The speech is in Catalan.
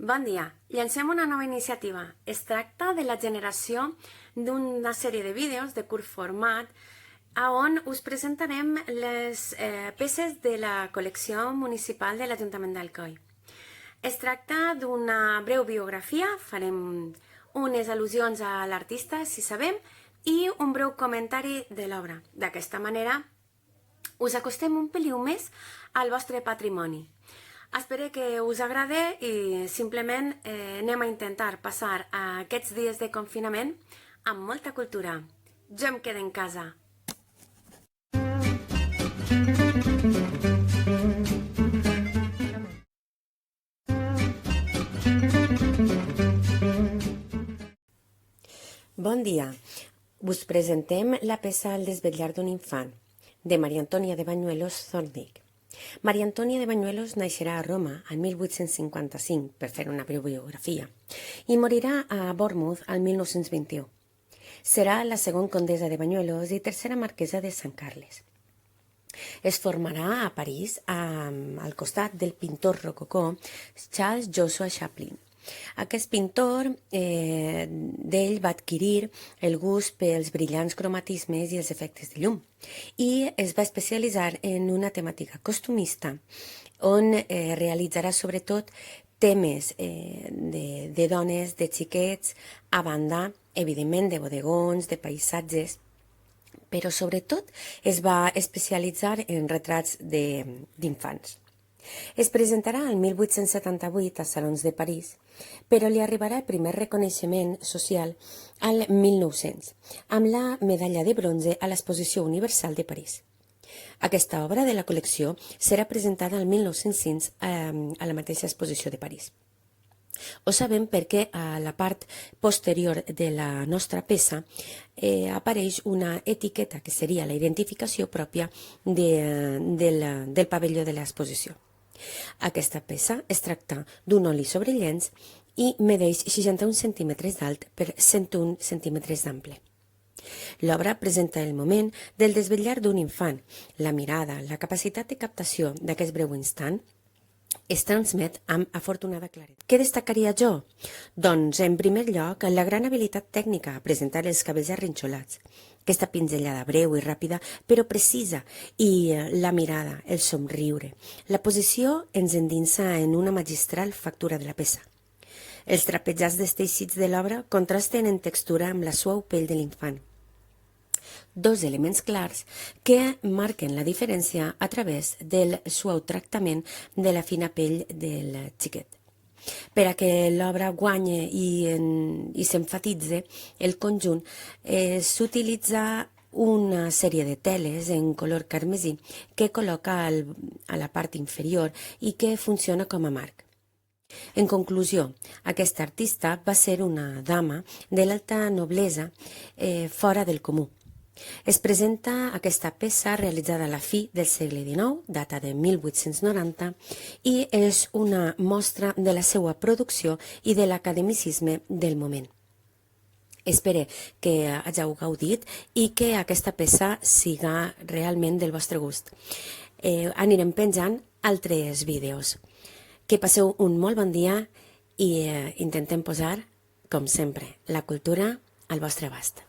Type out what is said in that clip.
Bon dia, llancem una nova iniciativa. Es tracta de la generació d'una sèrie de vídeos de curt format on us presentarem les peces de la col·lecció municipal de l'Ajuntament d'Alcoi. Es tracta d'una breu biografia, farem unes al·lusions a l'artista, si sabem, i un breu comentari de l'obra. D'aquesta manera us acostem un peliu més al vostre patrimoni. Espero que us agrade i simplement anem a intentar passar aquests dies de confinament amb molta cultura. Jo em quedo en casa. Bon dia. Us presentem la peça El desvetllar d'un infant, de Maria Antònia de Bañuelos Zornig. Maria Antònia de Bañuelos naixerà a Roma el 1855, per fer una breu biografia, i morirà a Bournemouth el 1921. Serà la segona condessa de Bañuelos i tercera marquesa de Sant Carles. Es formarà a París al costat del pintor rococó Charles Joshua Chaplin. Aquest pintor d'ell va adquirir el gust pels brillants cromatismes i els efectes de llum i es va especialitzar en una temàtica costumista on realitzarà sobretot temes de dones, de xiquets, a banda, evidentment, de bodegons, de paisatges, però sobretot es va especialitzar en retrats d'infants. Es presentarà el 1878 als Salons de París, però li arribarà el primer reconeixement social al 1900, amb la medalla de bronze a l'Exposició Universal de París. Aquesta obra de la col·lecció serà presentada el 1905 a la mateixa Exposició de París. Ho sabem perquè a la part posterior de la nostra peça apareix una etiqueta que seria la identificació pròpia del pavelló de l'exposició. Aquesta peça es tracta d'un oli sobre llenç i medeix 61 centímetres d'alt per 101 centímetres d'ample. L'obra presenta el moment del desvetllar d'un infant. La mirada, la capacitat de captació d'aquest breu instant es transmet amb afortunada claredat. Què destacaria jo? Doncs, en primer lloc, la gran habilitat tècnica a presentar els cabells arrinxolats, aquesta pinzellada breu i ràpida, però precisa, i la mirada, el somriure. La posició ens endinsa en una magistral factura de la peça. Els trapejats dels teixits de l'obra contrasten en textura amb la suau pell de l'infant. Dos elements clars que marquen la diferència a través del suau tractament de la fina pell del xiquet. Per a que l'obra guanye i s'enfatitze el conjunt, s'utilitza una sèrie de teles en color carmesí que col·loca a la part inferior i que funciona com a marc. En conclusió, aquesta artista va ser una dama de l'alta noblesa fora del comú. Es presenta aquesta peça realitzada a la fi del segle XIX, data de 1890, i és una mostra de la seva producció i de l'academicisme del moment. Espero que hàgiu gaudit i que aquesta peça siga realment del vostre gust. Anirem penjant altres vídeos. Que passeu un molt bon dia i intentem posar, com sempre, la cultura al vostre abast.